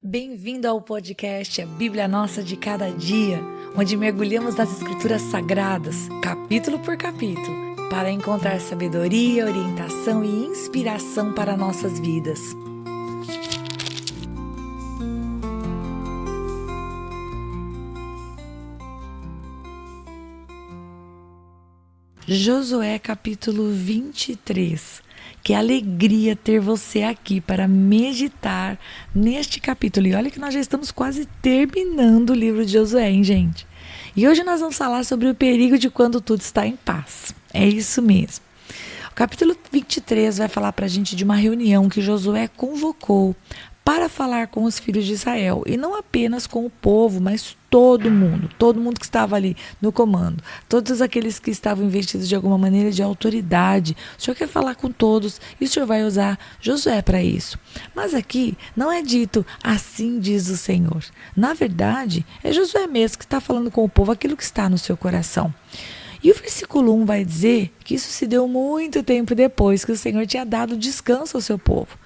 Bem-vindo ao podcast A Bíblia Nossa de Cada Dia, onde mergulhamos nas Escrituras Sagradas, capítulo por capítulo, para encontrar sabedoria, orientação e inspiração para nossas vidas. Josué capítulo 23. Que alegria ter você aqui para meditar neste capítulo. E olha que nós já estamos quase terminando o livro de Josué, hein, gente? E hoje nós vamos falar sobre o perigo de quando tudo está em paz. É isso mesmo. O capítulo 23 vai falar para a gente de uma reunião que Josué convocou para falar com os filhos de Israel, e não apenas com o povo, mas todo mundo que estava ali no comando, todos aqueles que estavam investidos de alguma maneira de autoridade. O Senhor quer falar com todos e o Senhor vai usar Josué para isso. Mas aqui não é dito assim diz o Senhor. Na verdade, é Josué mesmo que está falando com o povo aquilo que está no seu coração. E o versículo 1 vai dizer que isso se deu muito tempo depois que o Senhor tinha dado descanso ao seu povo.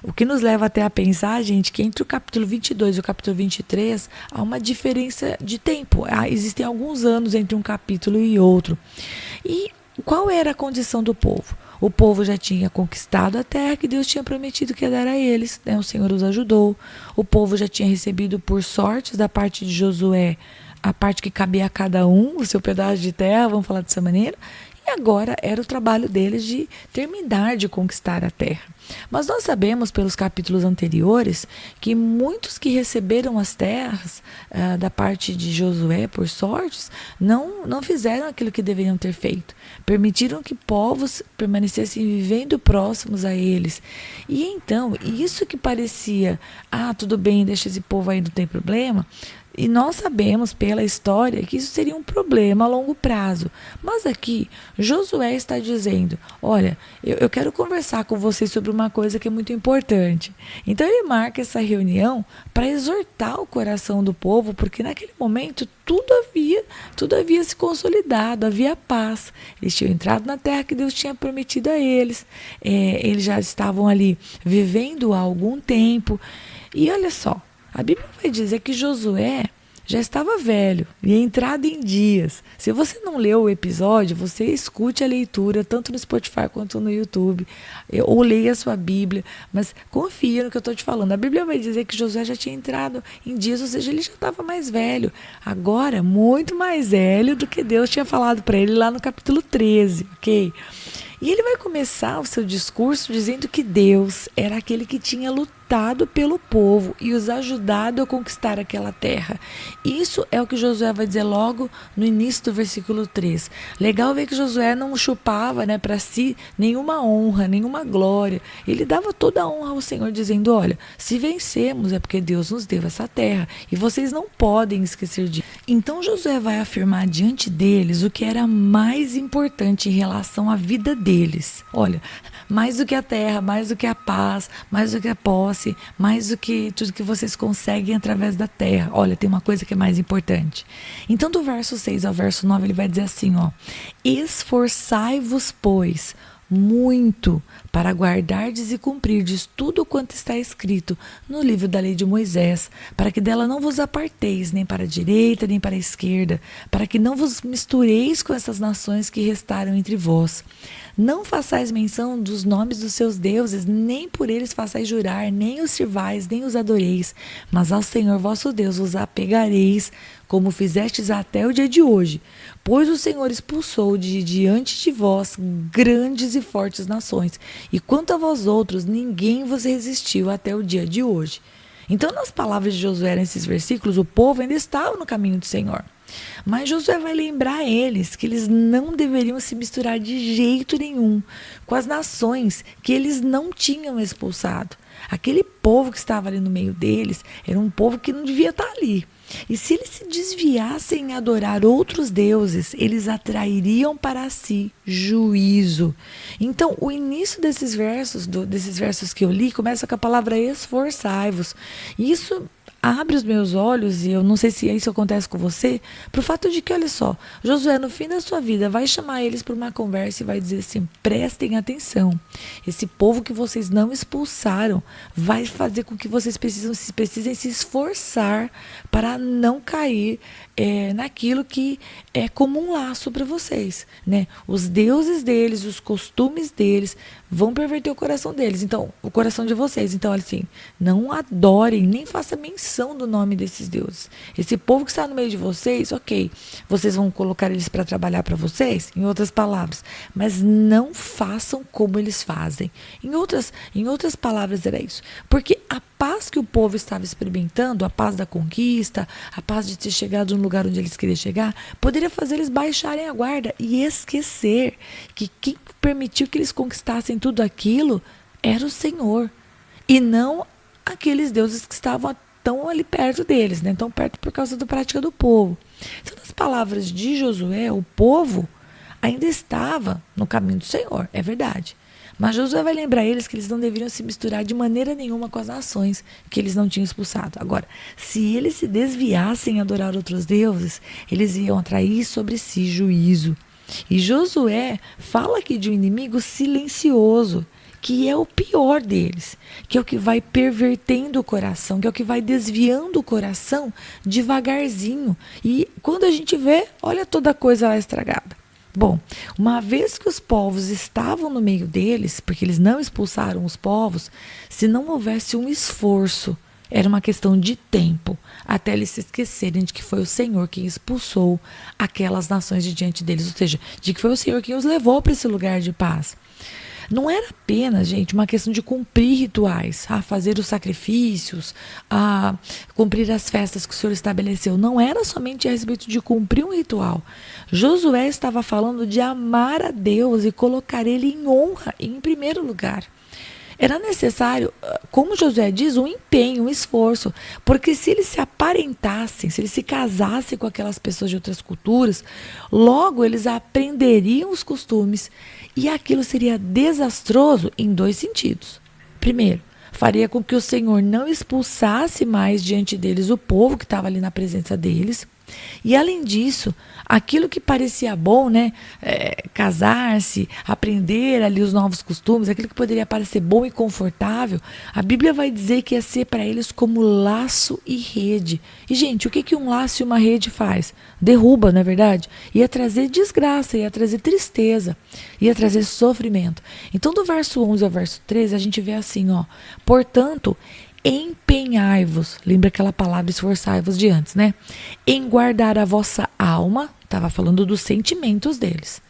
O que nos leva até a pensar, gente, que entre o capítulo 22 e o capítulo 23 há uma diferença de tempo. Existem alguns anos entre um capítulo e outro. E qual era a condição do povo? O povo já tinha conquistado a terra que Deus tinha prometido que ia dar a eles, né? O Senhor os ajudou. O povo já tinha recebido por sortes da parte de Josué a parte que cabia a cada um, o seu pedaço de terra, vamos falar dessa maneira. E agora era o trabalho deles de terminar de conquistar a terra. Mas nós sabemos pelos capítulos anteriores que muitos que receberam as terras da parte de Josué por sortes não fizeram aquilo que deveriam ter feito. Permitiram que povos permanecessem vivendo próximos a eles. E então, isso que parecia, tudo bem, deixa esse povo aí, não tem problema. E nós sabemos pela história que isso seria um problema a longo prazo. Mas aqui, Josué está dizendo, olha, eu quero conversar com vocês sobre uma coisa que é muito importante. Então ele marca essa reunião para exortar o coração do povo, porque naquele momento tudo havia se consolidado, havia paz. Eles tinham entrado na terra que Deus tinha prometido a eles. Eles já estavam ali vivendo há algum tempo. E olha só, a Bíblia vai dizer que Josué já estava velho e entrado em dias. Se você não leu o episódio, você escute a leitura, tanto no Spotify quanto no YouTube, ou leia a sua Bíblia, mas confia no que eu estou te falando. A Bíblia vai dizer que Josué já tinha entrado em dias, ou seja, ele já estava mais velho. Agora, muito mais velho do que Deus tinha falado para ele lá no capítulo 13, ok? E ele vai começar o seu discurso dizendo que Deus era aquele que tinha lutado pelo povo e os ajudado a conquistar aquela terra. Isso é o que Josué vai dizer logo no início do versículo 3. Legal ver que Josué não chupava, para si nenhuma honra, nenhuma glória. Ele dava toda a honra ao Senhor, dizendo, olha, se vencemos é porque Deus nos deu essa terra e vocês não podem esquecer disso. Então Josué vai afirmar diante deles o que era mais importante em relação à vida deles. Olha, mais do que a terra, mais do que a paz, mais do que a posse, mais do que tudo que vocês conseguem através da terra. Olha, tem uma coisa que é mais importante. Então, do verso 6 ao verso 9, ele vai dizer assim, esforçai-vos, pois, muito para guardardes e cumprirdes tudo quanto está escrito no livro da lei de Moisés, para que dela não vos aparteis, nem para a direita, nem para a esquerda, para que não vos mistureis com essas nações que restaram entre vós. Não façais menção dos nomes dos seus deuses, nem por eles façais jurar, nem os sirvais, nem os adoreis, mas ao Senhor vosso Deus vos apegareis, como fizestes até o dia de hoje. Pois o Senhor expulsou de diante de vós grandes e fortes nações, e quanto a vós outros, ninguém vos resistiu até o dia de hoje. Então, nas palavras de Josué, nesses versículos, o povo ainda estava no caminho do Senhor. Mas Josué vai lembrar a eles que eles não deveriam se misturar de jeito nenhum com as nações que eles não tinham expulsado. Aquele povo que estava ali no meio deles era um povo que não devia estar ali. E se eles se desviassem em adorar outros deuses, eles atrairiam para si juízo. Então, o início desses versos que eu li, começa com a palavra esforçai-vos. Isso abre os meus olhos, e eu não sei se isso acontece com você, para o fato de que, olha só, Josué, no fim da sua vida, vai chamar eles para uma conversa e vai dizer assim: prestem atenção, esse povo que vocês não expulsaram vai fazer com que vocês precisem se esforçar para não cair naquilo que é como um laço para vocês, né? Os deuses deles, os costumes deles vão perverter o coração deles, então, o coração de vocês. Então, assim, não adorem, nem faça menção do nome desses deuses. Esse povo que está no meio de vocês, ok, vocês vão colocar eles para trabalhar para vocês, em outras palavras, mas não façam como eles fazem. Em outras palavras era isso, porque a paz que o povo estava experimentando, a paz da conquista, a paz de ter chegado no lugar onde eles queriam chegar, poderia fazer eles baixarem a guarda e esquecer que quem permitiu que eles conquistassem tudo aquilo era o Senhor, e não aqueles deuses que estavam tão ali perto deles, né? Tão perto por causa da prática do povo. Então, nas palavras de Josué, o povo ainda estava no caminho do Senhor, é verdade. Mas Josué vai lembrar eles que eles não deveriam se misturar de maneira nenhuma com as nações que eles não tinham expulsado. Agora, se eles se desviassem a adorar outros deuses, eles iam atrair sobre si juízo. E Josué fala aqui de um inimigo silencioso, que é o pior deles, que é o que vai pervertendo o coração, que é o que vai desviando o coração devagarzinho. E quando a gente vê, olha toda a coisa lá estragada. Bom, uma vez que os povos estavam no meio deles, porque eles não expulsaram os povos, se não houvesse um esforço, era uma questão de tempo, até eles se esquecerem de que foi o Senhor quem expulsou aquelas nações de diante deles, ou seja, de que foi o Senhor quem os levou para esse lugar de paz. Não era apenas, gente, uma questão de cumprir rituais, fazer os sacrifícios, cumprir as festas que o Senhor estabeleceu. Não era somente a respeito de cumprir um ritual. Josué estava falando de amar a Deus e colocar Ele em honra, em primeiro lugar. Era necessário, como Josué diz, um empenho, um esforço, porque se eles se aparentassem, se eles se casassem com aquelas pessoas de outras culturas, logo eles aprenderiam os costumes e aquilo seria desastroso em dois sentidos. Primeiro, faria com que o Senhor não expulsasse mais diante deles o povo que estava ali na presença deles. E além disso, aquilo que parecia bom, né, casar-se, aprender ali os novos costumes, aquilo que poderia parecer bom e confortável, a Bíblia vai dizer que ia ser para eles como laço e rede. E gente, o que um laço e uma rede faz? Derruba, não é verdade? Ia trazer desgraça, ia trazer tristeza, ia trazer sofrimento. Então do verso 11 ao verso 13 a gente vê assim, portanto, empenhai-vos, lembra aquela palavra esforçai-vos de antes, né? Em guardar a vossa alma, estava falando dos sentimentos deles,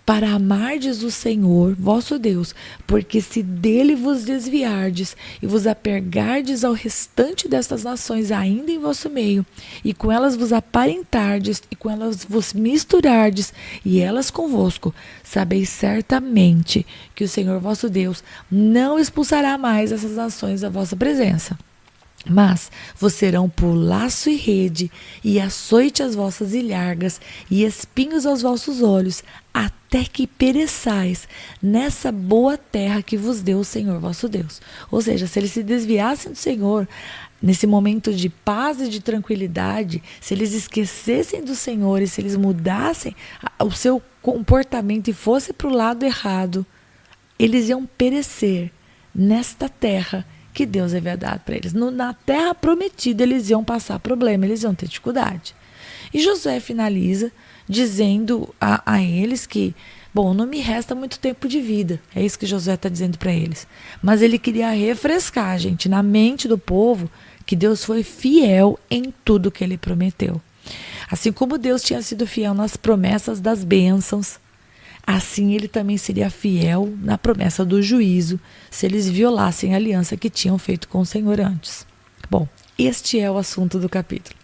para amardes o Senhor, vosso Deus, porque se dele vos desviardes e vos apegardes ao restante destas nações ainda em vosso meio, e com elas vos aparentardes, e com elas vos misturardes, e elas convosco, sabeis certamente que o Senhor vosso Deus não expulsará mais essas nações da vossa presença. Mas vos serão por laço e rede, e açoite às vossas ilhargas, e espinhos aos vossos olhos, até que pereçais nessa boa terra que vos deu o Senhor vosso Deus. Ou seja, se eles se desviassem do Senhor, nesse momento de paz e de tranquilidade, se eles esquecessem do Senhor e se eles mudassem o seu comportamento e fossem para o lado errado, eles iam perecer nesta terra que Deus havia dado para eles. Na terra prometida eles iam passar problema, eles iam ter dificuldade. E Josué finaliza dizendo a eles que, bom, não me resta muito tempo de vida. É isso que Josué está dizendo para eles. Mas ele queria refrescar, gente, na mente do povo, que Deus foi fiel em tudo que ele prometeu. Assim como Deus tinha sido fiel nas promessas das bênçãos, assim ele também seria fiel na promessa do juízo, se eles violassem a aliança que tinham feito com o Senhor antes. Bom, este é o assunto do capítulo.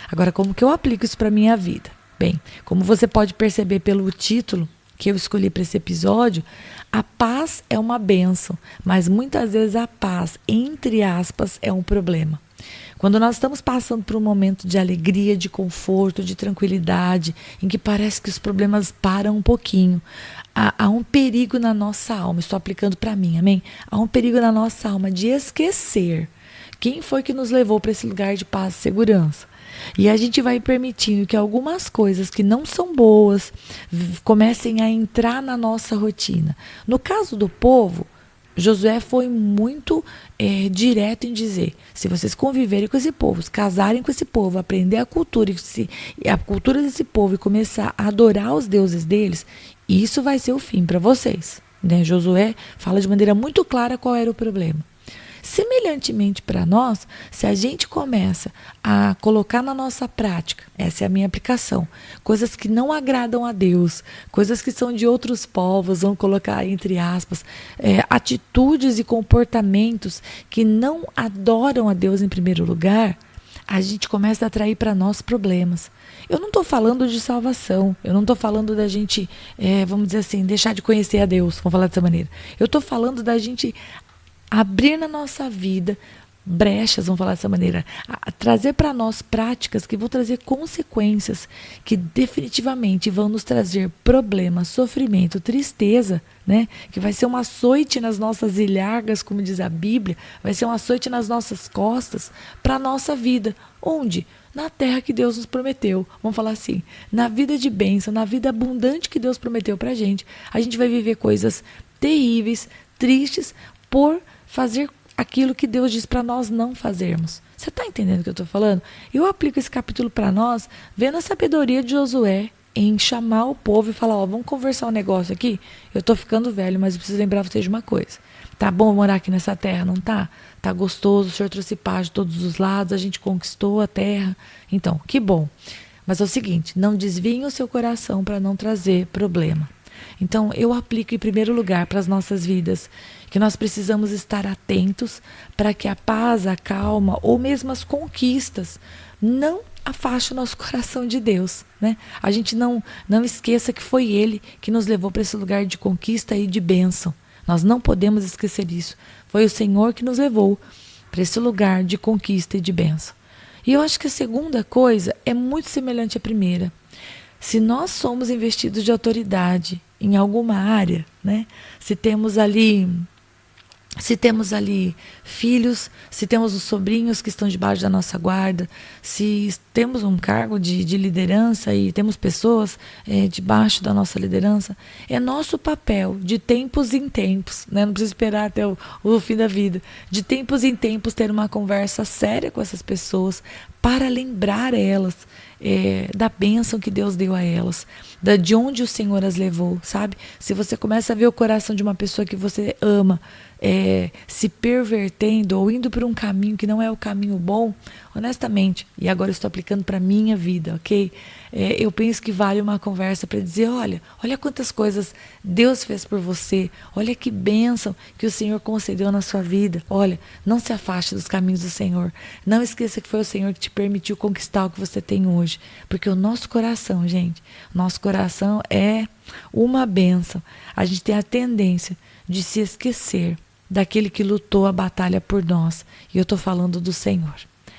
Agora, como que eu aplico isso para a minha vida? Bem, como você pode perceber pelo título que eu escolhi para esse episódio, a paz é uma bênção, mas muitas vezes a paz, entre aspas, é um problema. Quando nós estamos passando por um momento de alegria, de conforto, de tranquilidade, em que parece que os problemas param um pouquinho, há um perigo na nossa alma, estou aplicando para mim, amém? Há um perigo na nossa alma de esquecer Quem foi que nos levou para esse lugar de paz e segurança? E a gente vai permitindo que algumas coisas que não são boas comecem a entrar na nossa rotina. No caso do povo, Josué foi muito direto em dizer: se vocês conviverem com esse povo, se casarem com esse povo, aprender a cultura desse povo e começar a adorar os deuses deles, isso vai ser o fim para vocês. Né? Josué fala de maneira muito clara qual era o problema. Semelhantemente para nós, se a gente começa a colocar na nossa prática, essa é a minha aplicação, coisas que não agradam a Deus, coisas que são de outros povos, vamos colocar entre aspas, atitudes e comportamentos que não adoram a Deus em primeiro lugar, a gente começa a atrair para nós problemas. Eu não estou falando de salvação, eu não estou falando da gente, vamos dizer assim, deixar de conhecer a Deus, vamos falar dessa maneira. Eu estou falando da gente abrir na nossa vida brechas, vamos falar dessa maneira, trazer para nós práticas que vão trazer consequências, que definitivamente vão nos trazer problemas, sofrimento, tristeza, né? Que vai ser um açoite nas nossas ilhargas, como diz a Bíblia, vai ser um açoite nas nossas costas para a nossa vida. Onde? Na terra que Deus nos prometeu, vamos falar assim, na vida de bênção, na vida abundante que Deus prometeu para a gente vai viver coisas terríveis, tristes, por fazer aquilo que Deus diz para nós não fazermos. Você está entendendo o que eu estou falando? Eu aplico esse capítulo para nós, vendo a sabedoria de Josué em chamar o povo e falar: vamos conversar um negócio aqui? Eu estou ficando velho, mas eu preciso lembrar vocês de uma coisa. Tá bom morar aqui nessa terra, não tá? Tá gostoso, o Senhor trouxe paz de todos os lados, a gente conquistou a terra. Então, que bom. Mas é o seguinte, não desviem o seu coração para não trazer problema. Então, eu aplico em primeiro lugar para as nossas vidas que nós precisamos estar atentos para que a paz, a calma ou mesmo as conquistas não afastem o nosso coração de Deus. Né? A gente não esqueça que foi Ele que nos levou para esse lugar de conquista e de bênção. Nós não podemos esquecer isso. Foi o Senhor que nos levou para esse lugar de conquista e de bênção. E eu acho que a segunda coisa é muito semelhante à primeira. Se nós somos investidos de autoridade em alguma área, né? Se temos ali filhos, se temos os sobrinhos que estão debaixo da nossa guarda, se temos um cargo de liderança e temos pessoas debaixo da nossa liderança, é nosso papel, de tempos em tempos, né? Não precisa esperar até o fim da vida, de tempos em tempos ter uma conversa séria com essas pessoas para lembrar elas da bênção que Deus deu a elas, de onde o Senhor as levou, sabe? Se você começa a ver o coração de uma pessoa que você ama se pervertendo ou indo por um caminho que não é o caminho bom, honestamente, e agora eu estou aplicando para a minha vida, ok? Eu penso que vale uma conversa para dizer: olha quantas coisas Deus fez por você, olha que bênção que o Senhor concedeu na sua vida, olha, não se afaste dos caminhos do Senhor, não esqueça que foi o Senhor que te permitiu conquistar o que você tem hoje, porque o nosso coração, gente, nosso coração é uma bênção. A gente tem a tendência de se esquecer daquele que lutou a batalha por nós, e eu estou falando do Senhor.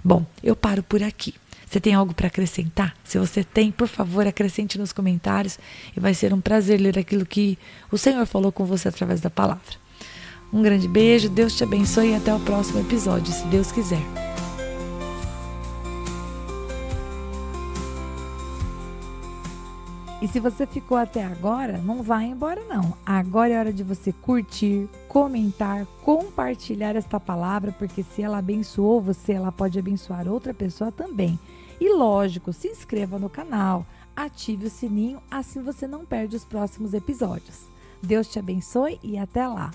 Bom, eu paro por aqui. Você tem algo para acrescentar? Se você tem, por favor, acrescente nos comentários, e vai ser um prazer ler aquilo que o Senhor falou com você através da palavra. Um grande beijo, Deus te abençoe e até o próximo episódio, se Deus quiser. E se você ficou até agora, não vai embora não. Agora é hora de você curtir, comentar, compartilhar esta palavra, porque se ela abençoou você, ela pode abençoar outra pessoa também. E lógico, se inscreva no canal, ative o sininho, assim você não perde os próximos episódios. Deus te abençoe e até lá!